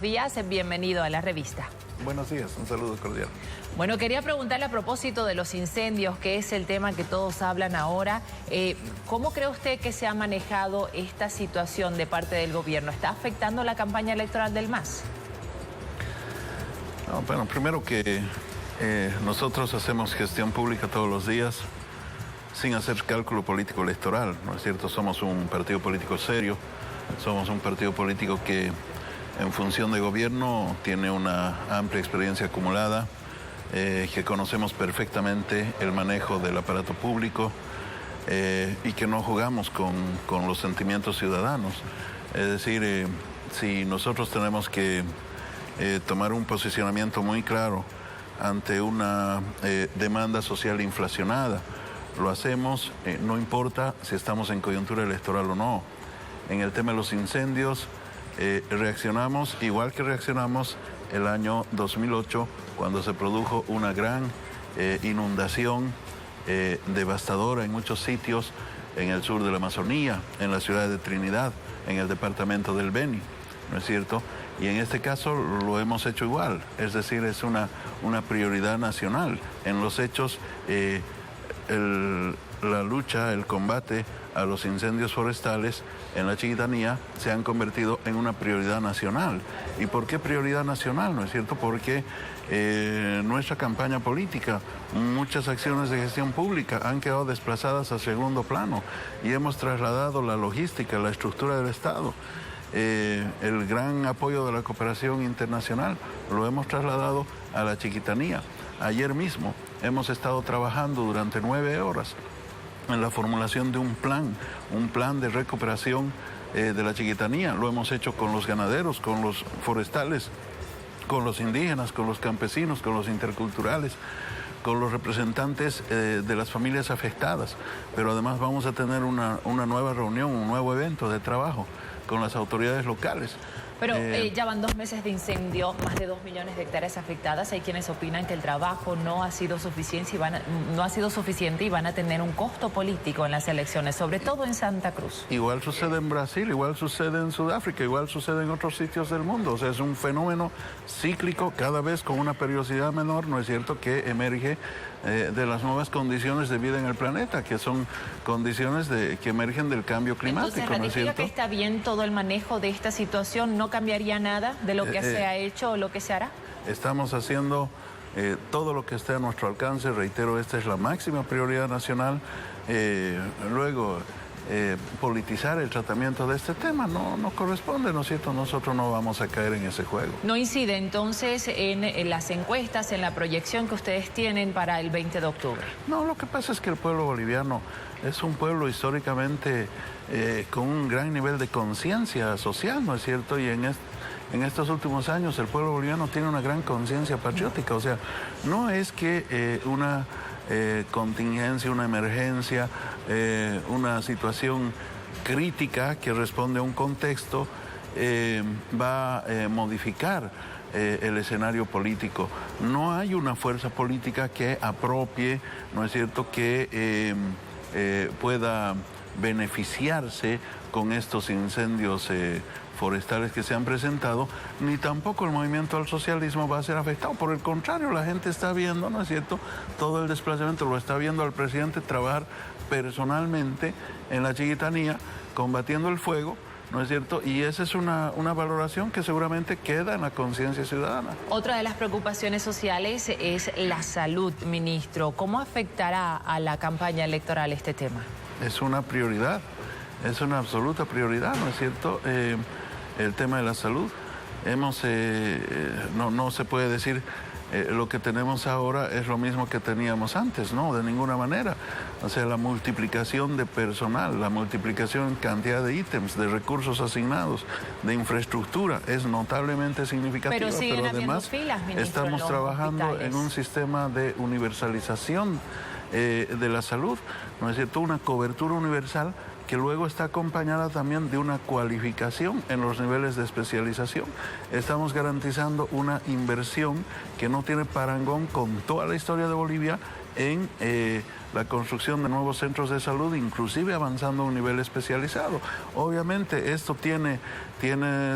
Días, bienvenido a la revista. Buenos días, un saludo cordial. Bueno, quería preguntarle a propósito de los incendios, que es el tema que todos hablan ahora. ¿Cómo cree usted que se ha manejado esta situación de parte del gobierno? ¿Está afectando la campaña electoral del MAS? No, bueno, primero que nosotros hacemos gestión pública todos los días sin hacer cálculo político electoral, ¿no es cierto? Somos un partido político serio, somos un partido político que en función de gobierno tiene una amplia experiencia acumulada, que conocemos perfectamente el manejo del aparato público y que no jugamos con los sentimientos ciudadanos. Es decir, si nosotros tenemos que tomar un posicionamiento muy claro ante una demanda social inflacionada, lo hacemos, no importa si estamos en coyuntura electoral o no. En el tema de los incendios, reaccionamos igual que reaccionamos el año 2008, cuando se produjo una gran inundación devastadora en muchos sitios en el sur de la Amazonía, en la ciudad de Trinidad, en el departamento del Beni, ¿no es cierto? Y en este caso lo hemos hecho igual, es decir, es una prioridad nacional. En los hechos, la lucha, el combate a los incendios forestales en la Chiquitanía se han convertido en una prioridad nacional. ¿Y por qué prioridad nacional? ¿No es cierto? Porque nuestra campaña política, muchas acciones de gestión pública han quedado desplazadas a segundo plano y hemos trasladado la logística, la estructura del Estado. El gran apoyo de la cooperación internacional lo hemos trasladado a la Chiquitanía. Ayer mismo hemos estado trabajando durante 9 horas en la formulación de un plan de recuperación de la Chiquitanía. Lo hemos hecho con los ganaderos, con los forestales, con los indígenas, con los campesinos, con los interculturales, con los representantes de las familias afectadas. Pero además vamos a tener una nueva reunión, un nuevo evento de trabajo con las autoridades locales. Pero ya van 2 meses de incendio, más de 2 millones de hectáreas afectadas. Hay quienes opinan que el trabajo no ha sido suficiente y van a tener un costo político en las elecciones, sobre todo en Santa Cruz. Igual sucede en Brasil, igual sucede en Sudáfrica, igual sucede en otros sitios del mundo. O sea, es un fenómeno cíclico, cada vez con una periodicidad menor, ¿no es cierto?, que emerge de las nuevas condiciones de vida en el planeta, que son condiciones que emergen del cambio climático. Entonces, ¿no es cierto? ¿Que está bien todo el manejo de esta situación? ¿No cambiaría nada de lo que se ha hecho o lo que se hará? Estamos haciendo todo lo que esté a nuestro alcance. Reitero, esta es la máxima prioridad nacional. Luego, politizar el tratamiento de este tema no corresponde, ¿no es cierto? Nosotros no vamos a caer en ese juego. ¿No incide entonces en las encuestas, en la proyección que ustedes tienen para el 20 de octubre? No, lo que pasa es que el pueblo boliviano es un pueblo históricamente con un gran nivel de conciencia social, ¿no es cierto? Y en estos últimos años el pueblo boliviano tiene una gran conciencia patriótica. O sea, no es que una contingencia, una emergencia, una situación crítica que responde a un contexto va a modificar el escenario político. No hay una fuerza política que apropie, ¿no es cierto?, que pueda beneficiarse con estos incendios forestales que se han presentado, ni tampoco el movimiento al socialismo va a ser afectado. Por el contrario, la gente está viendo, ¿no es cierto?, todo el desplazamiento, lo está viendo al presidente trabajar personalmente en la Chiquitanía, combatiendo el fuego, ¿no es cierto? Y esa es una valoración que seguramente queda en la conciencia ciudadana. Otra de las preocupaciones sociales es la salud, ministro. ¿Cómo afectará a la campaña electoral este tema? Es una prioridad, es una absoluta prioridad, ¿no es cierto? El tema de la salud. No se puede decir lo que tenemos ahora es lo mismo que teníamos antes, no, de ninguna manera. O sea, la multiplicación de personal, la multiplicación en cantidad de ítems, de recursos asignados, de infraestructura, es notablemente significativa. Pero además filas, ministro, estamos trabajando hospitales. en un sistema de universalización de la salud, ¿no es cierto? Una cobertura universal que luego está acompañada también de una cualificación en los niveles de especialización. Estamos garantizando una inversión que no tiene parangón con toda la historia de Bolivia en la construcción de nuevos centros de salud, inclusive avanzando a un nivel especializado. Obviamente esto tiene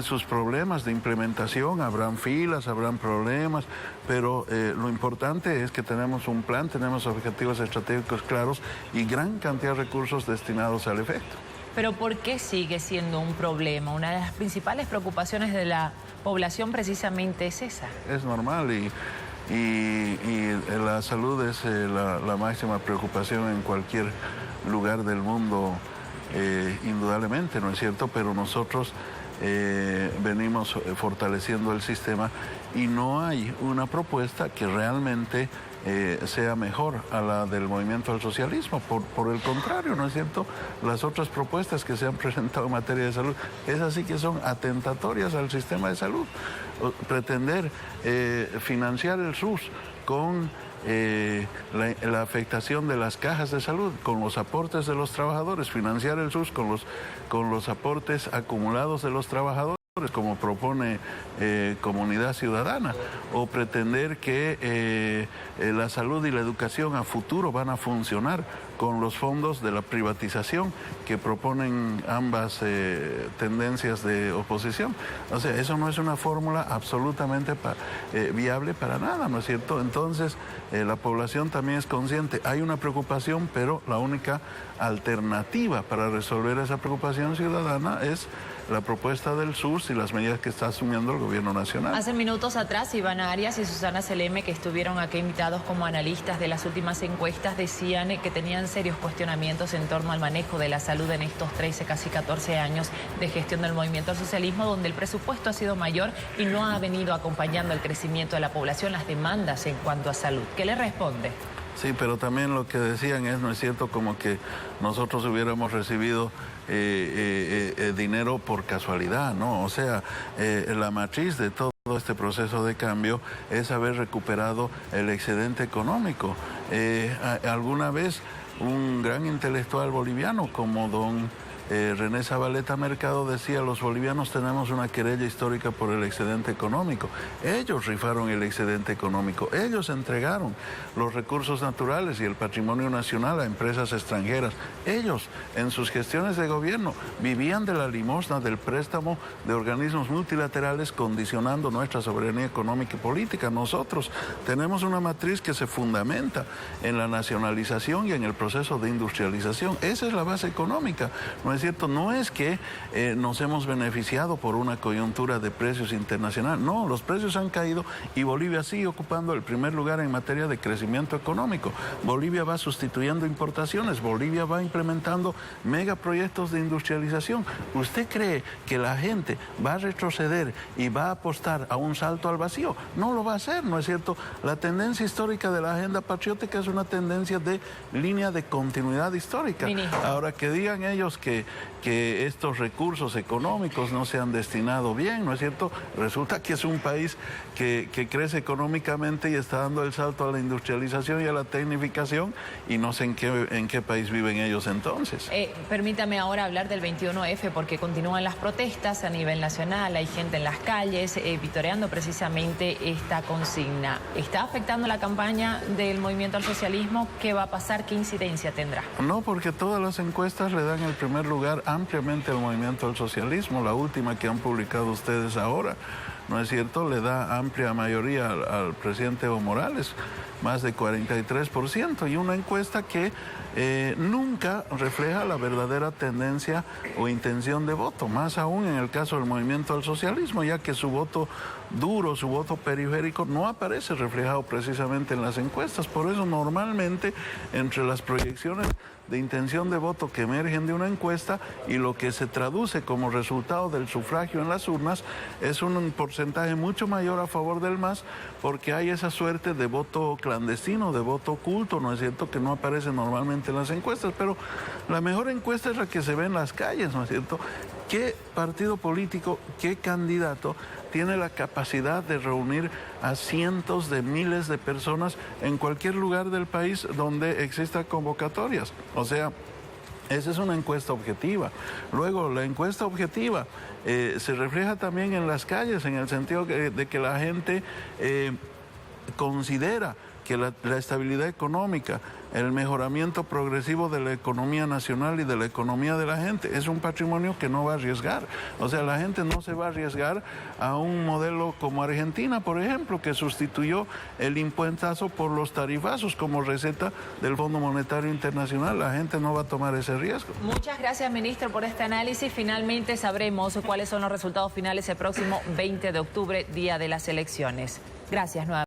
sus problemas de implementación, habrán filas, habrán problemas, pero lo importante es que tenemos un plan, tenemos objetivos estratégicos claros y gran cantidad de recursos destinados al efecto. Pero ¿por qué sigue siendo un problema? Una de las principales preocupaciones de la población precisamente es esa. Es normal y la salud es la máxima preocupación en cualquier lugar del mundo, indudablemente, ¿no es cierto? Pero nosotros venimos fortaleciendo el sistema y no hay una propuesta que realmente sea mejor a la del movimiento al socialismo. Por el contrario, ¿no es cierto? Las otras propuestas que se han presentado en materia de salud, esas sí que son atentatorias al sistema de salud. Pretender financiar el SUS con la afectación de las cajas de salud, con los aportes de los trabajadores, financiar el SUS con los aportes acumulados de los trabajadores, como propone Comunidad Ciudadana, o pretender que la salud y la educación a futuro van a funcionar con los fondos de la privatización que proponen ambas tendencias de oposición. O sea, eso no es una fórmula absolutamente viable para nada, ¿no es cierto? Entonces, la población también es consciente. Hay una preocupación, pero la única alternativa para resolver esa preocupación ciudadana es la propuesta del SUS y las medidas que está asumiendo el gobierno nacional. Hace minutos atrás, Ivana Arias y Susana Seleme, que estuvieron aquí invitados como analistas de las últimas encuestas, decían que tenían serios cuestionamientos en torno al manejo de la salud en estos 13, casi 14 años de gestión del movimiento al socialismo, donde el presupuesto ha sido mayor y no ha venido acompañando el crecimiento de la población, las demandas en cuanto a salud. ¿Qué le responde? Sí, pero también lo que decían es, no es cierto, como que nosotros hubiéramos recibido dinero por casualidad, ¿no? O sea, la matriz de todo este proceso de cambio es haber recuperado el excedente económico. Alguna vez un gran intelectual boliviano como don René Zabaleta Mercado decía: los bolivianos tenemos una querella histórica por el excedente económico. Ellos rifaron el excedente económico, ellos entregaron los recursos naturales y el patrimonio nacional a empresas extranjeras. Ellos, en sus gestiones de gobierno, vivían de la limosna del préstamo de organismos multilaterales, condicionando nuestra soberanía económica y política. Nosotros tenemos una matriz que se fundamenta en la nacionalización y en el proceso de industrialización. Esa es la base económica, ¿no es cierto? No es que nos hemos beneficiado por una coyuntura de precios internacional. No, los precios han caído y Bolivia sigue ocupando el primer lugar en materia de crecimiento económico. Bolivia va sustituyendo importaciones, Bolivia va implementando megaproyectos de industrialización. ¿Usted cree que la gente va a retroceder y va a apostar a un salto al vacío? No lo va a hacer, ¿no es cierto? La tendencia histórica de la agenda patriótica es una tendencia de línea de continuidad histórica. Ahora, que digan ellos que estos recursos económicos no se han destinado bien, ¿no es cierto? Resulta que es un país que crece económicamente y está dando el salto a la industrialización y a la tecnificación, y no sé en qué país viven ellos entonces. Permítame ahora hablar del 21F, porque continúan las protestas a nivel nacional, hay gente en las calles vitoreando precisamente esta consigna. ¿Está afectando la campaña del movimiento al socialismo? ¿Qué va a pasar? ¿Qué incidencia tendrá? No, porque todas las encuestas le dan el primer lugar ampliamente al movimiento al socialismo. La última que han publicado ustedes ahora, ¿no es cierto?, le da amplia mayoría al presidente Evo Morales, más de 43%, y una encuesta que nunca refleja la verdadera tendencia o intención de voto, más aún en el caso del movimiento al socialismo, ya que su voto duro, su voto periférico no aparece reflejado precisamente en las encuestas. Por eso normalmente entre las proyecciones de intención de voto que emergen de una encuesta y lo que se traduce como resultado del sufragio en las urnas es un porcentaje mucho mayor a favor del MAS, porque hay esa suerte de voto clandestino, de voto oculto, ¿no es cierto?, que no aparece normalmente en las encuestas. Pero la mejor encuesta es la que se ve en las calles, ¿no es cierto? ¿Qué partido político, qué candidato tiene la capacidad de reunir a cientos de miles de personas en cualquier lugar del país donde existan convocatorias? O sea, esa es una encuesta objetiva. Luego, la encuesta objetiva se refleja también en las calles, en el sentido de que la gente considera que la estabilidad económica, el mejoramiento progresivo de la economía nacional y de la economía de la gente. Es un patrimonio que no va a arriesgar. O sea, la gente no se va a arriesgar a un modelo como Argentina, por ejemplo, que sustituyó el impuestazo por los tarifazos como receta del Fondo Monetario Internacional. La gente no va a tomar ese riesgo. Muchas gracias, ministro, por este análisis. Finalmente sabremos cuáles son los resultados finales el próximo 20 de octubre, día de las elecciones. Gracias nuevamente.